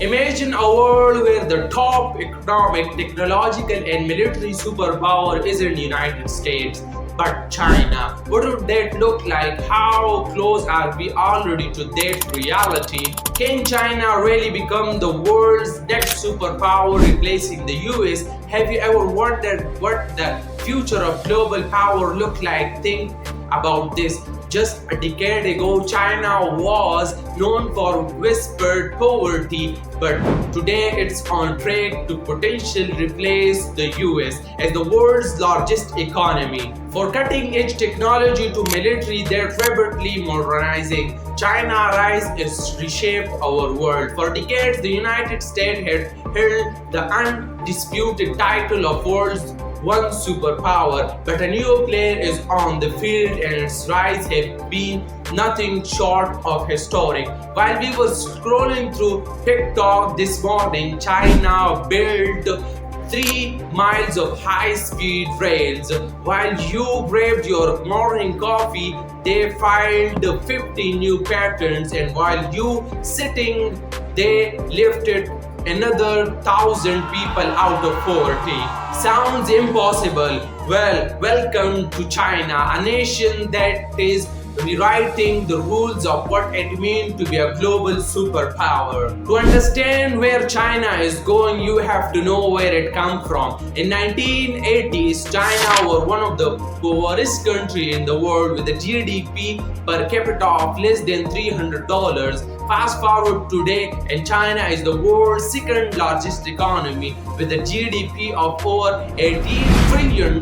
Imagine a world where the top economic, technological, and military superpower isn't the United States, but China. What would that look like? How close are we already to that reality? Can China really become the world's next superpower, replacing the US? Have you ever wondered what the future of global power look like? Think about this. Just a decade ago, China was known for whispered poverty, but today it's on track to potentially replace the US as the world's largest economy. For cutting edge technology to military that's rapidly modernizing, China rise has reshaped our world. For decades, the United States had held the undisputed title of world's one superpower, but a new player is on the field and its rise have been nothing short of historic. While we were scrolling through TikTok this morning, China built 3 miles of high-speed rails. While you grabbed your morning coffee, they filed 50 new patents, and while you sitting, they lifted another 1,000 people out of poverty. Sounds impossible. Well, welcome to China, a nation that is rewriting the rules of what it means to be a global superpower. To understand where China is going, you have to know where it come from. In 1980s, China was one of the poorest countries in the world with a GDP per capita of less than $300. Fast forward today, and China is the world's second largest economy with a GDP of over $18 trillion.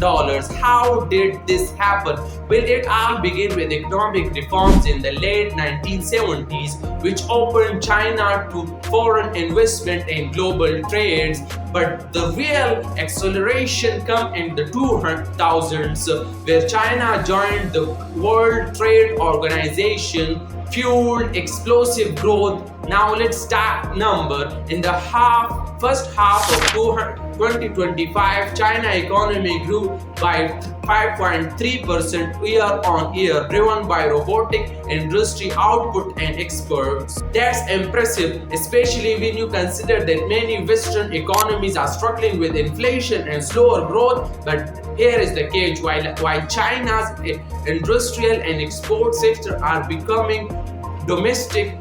How did this happen? Well, it all began with economic reforms in the late 1970s, which opened China to foreign investment and global trades. But the real acceleration came in the 2000s, where China joined the World Trade Organization, fueled explosive growth. Now let's start number. In the first half of 2025, China economy grew by 5.3% year on year, driven by robotic industry output and exports. That's impressive, especially when you consider that many Western economies are struggling with inflation and slower growth. But here is the catch: while China's industrial and export sector are becoming domestic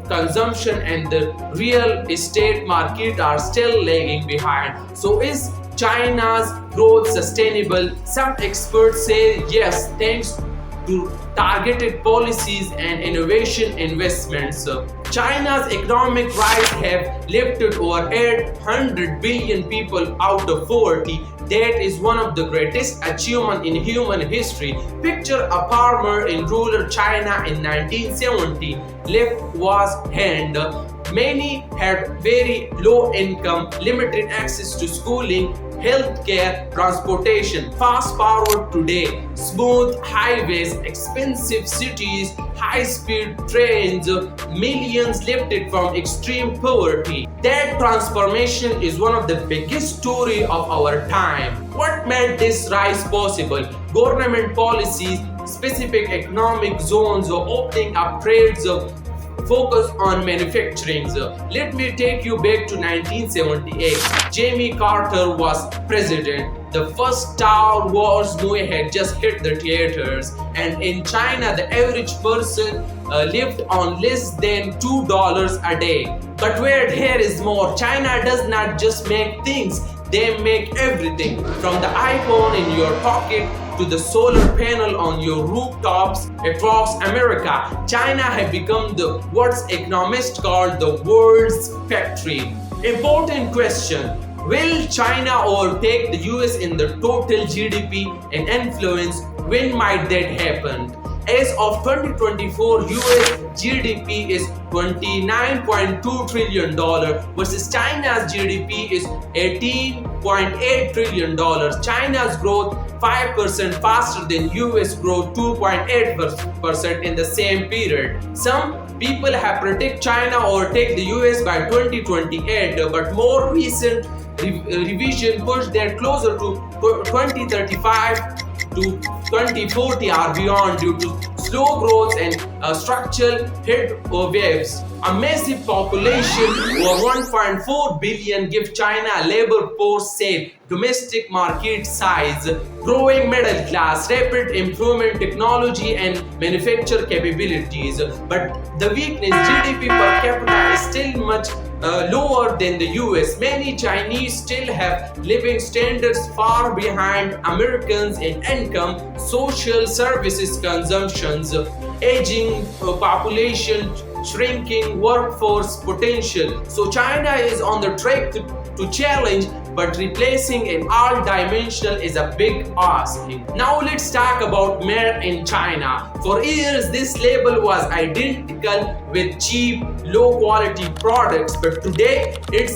consumption and the real estate market are still lagging behind. So is China's growth sustainable? Some experts say yes, thanks to targeted policies and innovation investments. China's economic rise have lifted over 800 billion people out of poverty. That is one of the greatest achievements in human history. Picture a farmer in rural China in 1970. Left was hand. Many had very low income, limited access to schooling, healthcare, transportation. Fast forward today, smooth highways, expensive cities, high-speed trains, millions lifted from extreme poverty. That transformation is one of the biggest stories of our time. What made this rise possible? Government policies, specific economic zones, opening up trades, focus on manufacturing. Let me take you back to 1978. Jimmy Carter was president. The first Star Wars movie had just hit the theaters, and in China, the average person lived on less than $2 a day. But wait, here is more. China does not just make things, they make everything. From the iPhone in your pocket to the solar panel on your rooftops across America, China has become the what's economists call the world's factory. Important question. Will China overtake the US in the total GDP and influence? When might that happen? As of 2024, US GDP is $29.2 trillion versus China's GDP is $18.8 trillion. China's growth 5% faster than US growth 2.8% in the same period. Some people have predicted China overtake the US by 2028, but more recent revision pushed that closer to 2035 to 2040 or beyond due to slow growth and structural heat waves. A massive population, over 1.4 billion, give China a labor force safe, domestic market size, growing middle class, rapid improvement technology and manufacture capabilities. But the weakness, GDP per capita is still much lower than the US. Many Chinese still have living standards far behind Americans in income, social services consumptions, aging population, shrinking workforce potential. So China is on the track to challenge, but replacing an all-dimensional is a big ask. Now let's talk about made in China. For years, this label was identical with cheap, low-quality products, but today it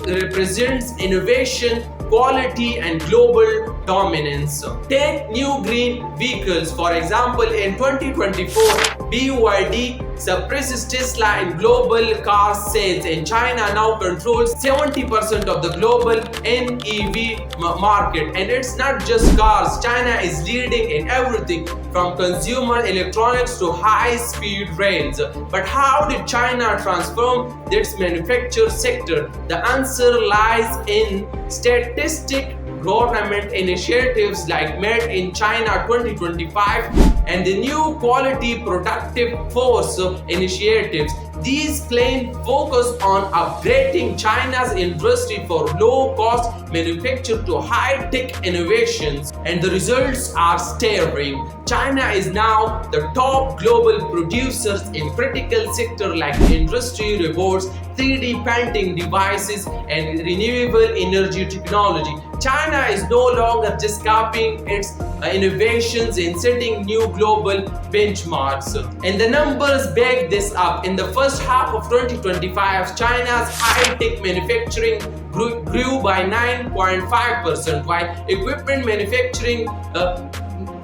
represents innovation, quality, and global dominance. Take new green vehicles. For example, in 2024, BYD suppresses Tesla in global car sales, and China now controls 70% of the global NEV market. And it's not just cars, China is leading in everything from consumer electronics to high-speed rails. But how did China transform its manufacturing sector? The answer lies in statistic government initiatives like Made in China 2025 and the new Quality Productive Force initiatives. These claims focus on upgrading China's industry for low-cost manufacture to high-tech innovations, and the results are staggering. China is now the top global producers in critical sectors like industry robots, 3D printing devices, and renewable energy technology. China is no longer just copying its innovations and setting new global benchmarks. And the numbers back this up. In the first half of 2025, China's high-tech manufacturing grew by 9.5%, while equipment manufacturing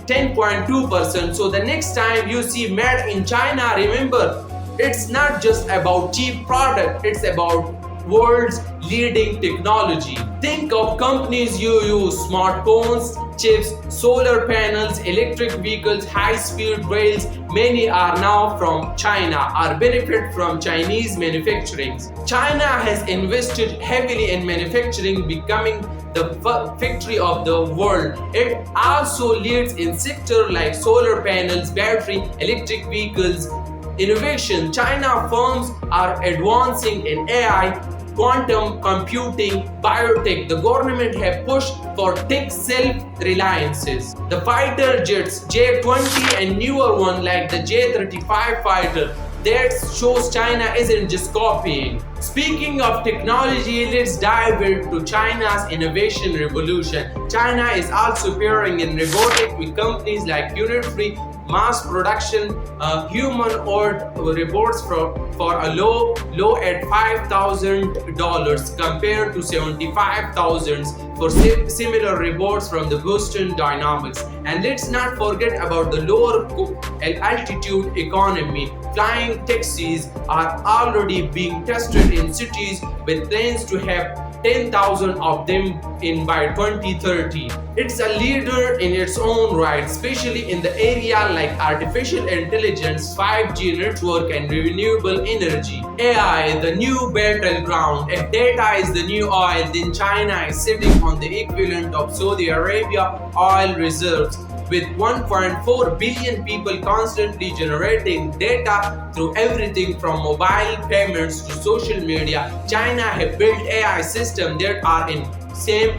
10.2%. So the next time you see Made in China, remember, it's not just about cheap product, it's about world's leading technology. Think of companies you use: smartphones, chips, solar panels, electric vehicles, high-speed rails. Many are now from China or benefit from Chinese manufacturing. China has invested heavily in manufacturing, becoming the factory of the world. It also leads in sectors like solar panels, battery, electric vehicles. Innovation. China firms are advancing in AI, quantum computing, biotech. The government have pushed for tech self-reliances. The fighter jets, J-20 and newer one like the J-35 fighter, that shows China isn't just copying. Speaking of technology, let's dive into China's innovation revolution. China is also appearing in robotics with companies like Unit-Free mass production humanoid robots for a low at $5,000 compared to $75,000 for similar robots from the Boston Dynamics. And let's not forget about the lower altitude economy. Flying taxis are already being tested in cities with plans to have 10,000 of them by 2030. It's a leader in its own right, especially in the area like artificial intelligence, 5G network, and renewable energy. AI, the new battleground. If data is the new oil, then China is sitting on the equivalent of Saudi Arabia oil reserves. With 1.4 billion people constantly generating data through everything from mobile payments to social media, China have built AI systems that are in some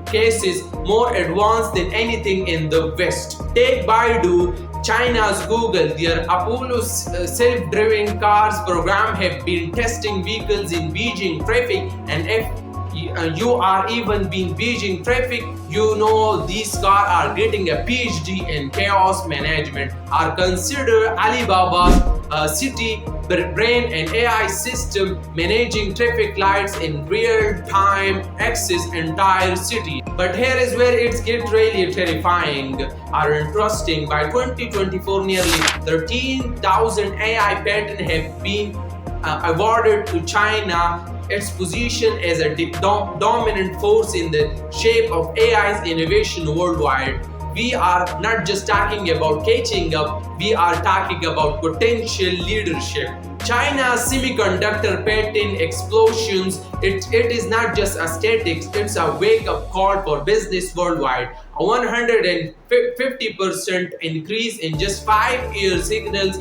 cases more advanced than anything in the West. Take Baidu, China's Google. Their Apollo self-driving cars program have been testing vehicles in Beijing traffic, and if you are even being Beijing traffic, you know these cars are getting a PhD in chaos management. Are considered Alibaba's city brain and AI system managing traffic lights in real time, access entire city. But here is where it gets really terrifying or interesting. By 2024, nearly 13,000 AI patents have been awarded to China. Its position as a dominant force in the shape of AI's innovation worldwide. we are not just talking about catching up, we are talking about potential leadership. China's semiconductor patent explosions, it is not just a static, it's a wake-up call for business worldwide. A 150% increase in just 5 years signals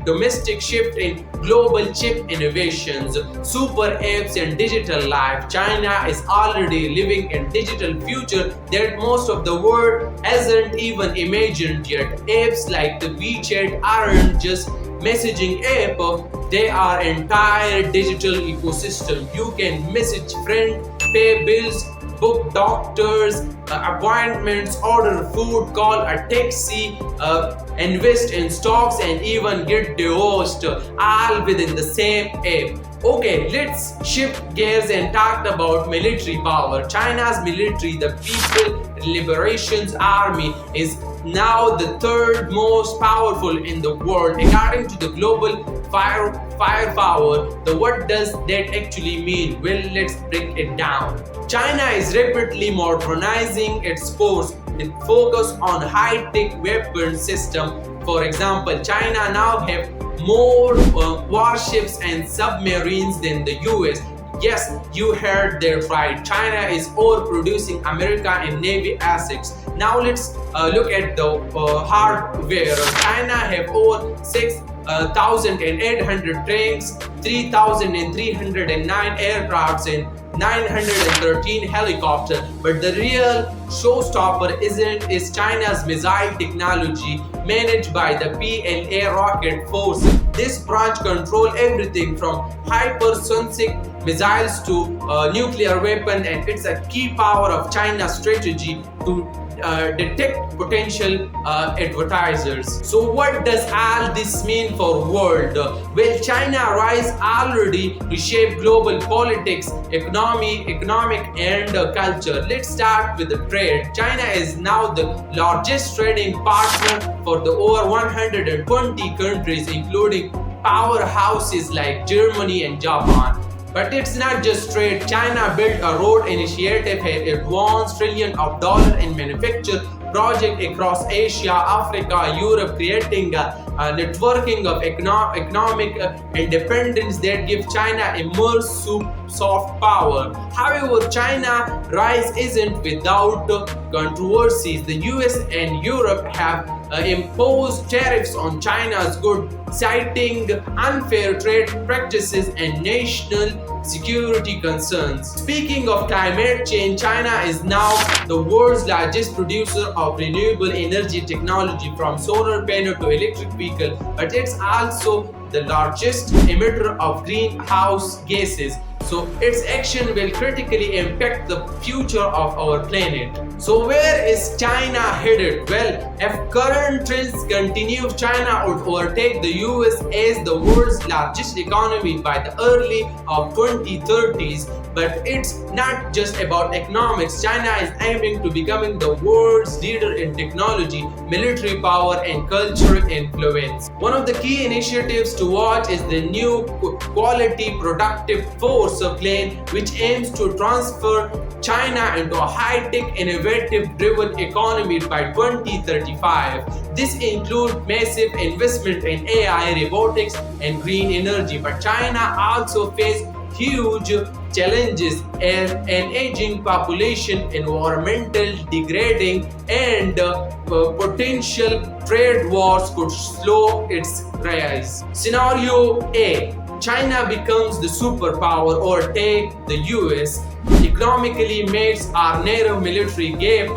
domestic shift in global chip innovations, super apps and digital life. China is already living in digital future that most of the world hasn't even imagined yet. Apps like the WeChat aren't just messaging app, they are entire digital ecosystem. You can message friends, pay bills, book doctors appointments, order food, call a taxi, invest in stocks, and even get divorced, all within the same app. Okay, let's shift gears and talk about military power. China's military, the People Liberation Army, is now the third most powerful in the world according to the global firepower. What does that actually mean? Well, let's break it down. China is rapidly modernizing its force with focus on high-tech weapon system. For example, China now have more warships and submarines than the US. Yes, you heard that right. China is overproducing America in Navy assets. Now let's look at the hardware. China have over 6,800 tanks, 3,309 aircrafts, and 913 helicopters. But the real showstopper is China's missile technology managed by the PLA rocket force. This branch control everything from hypersonic missiles to nuclear weapon, and it's a key power of China's strategy to detect potential advertisers. So what does all this mean for world? Well, China rise already reshape global politics, economic and culture. Let's start with the trade. China is now the largest trading partner for the over 120 countries, including powerhouses like Germany and Japan. But it's not just trade. China built a road initiative, had advanced trillions of dollars in manufacture project across Asia, Africa, Europe, creating a networking of economic independence that give China immense soft power. However, China rise isn't without controversies. The US and Europe have imposed tariffs on China's goods, citing unfair trade practices and national security concerns. Speaking of climate change, China is now the world's largest producer of renewable energy technology, from solar panel to electric vehicle, but it's also the largest emitter of greenhouse gases. So its action will critically impact the future of our planet. So where is China headed? Well, if current trends continue, China would overtake the US as the world's largest economy by the early of 2030s. But it's not just about economics. China is aiming to becoming the world's leader in technology, military power, and cultural influence. One of the key initiatives to watch is the new Quality Productive Force plan, which aims to transfer China into a high-tech, innovative-driven economy by 2035. This includes massive investment in AI, robotics, and green energy. But China also faces huge challenges as an aging population, environmental degrading, and potential trade wars could slow its rise. Scenario A: China becomes the superpower, or take the US, economically makes our narrow military gap,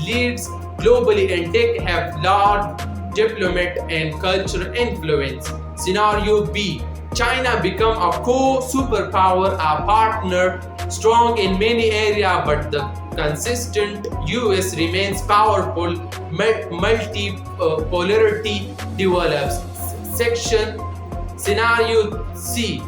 leads globally, and tech have large diplomat and cultural influence. Scenario B: China become a co-superpower, a partner, strong in many areas, but the consistent US remains powerful, multipolarity develops. Scenario C: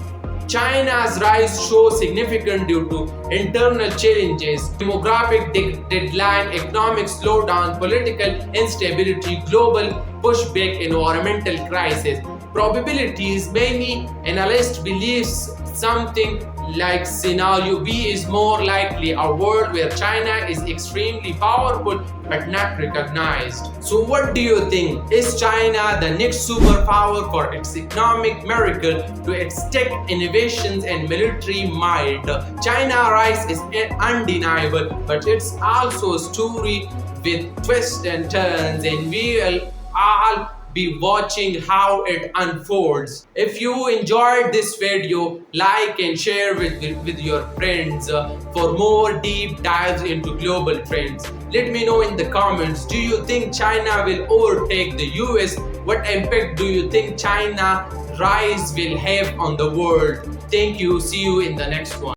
China's rise shows significant due to internal challenges, demographic deadline, economic slowdown, political instability, global pushback, environmental crisis. Probabilities: many analysts believe something Like scenario B is more likely a world where China is extremely powerful but not recognized. So what do you think? Is China the next superpower for its economic miracle to its tech innovations and military might? China rise is undeniable, but it's also a story with twists and turns, and we will all be watching how it unfolds. If you enjoyed this video, like and share with your friends for more deep dives into global trends. Let me know in the comments, do you think China will overtake the US? What impact do you think China rise will have on the world? Thank you. See you in the next one.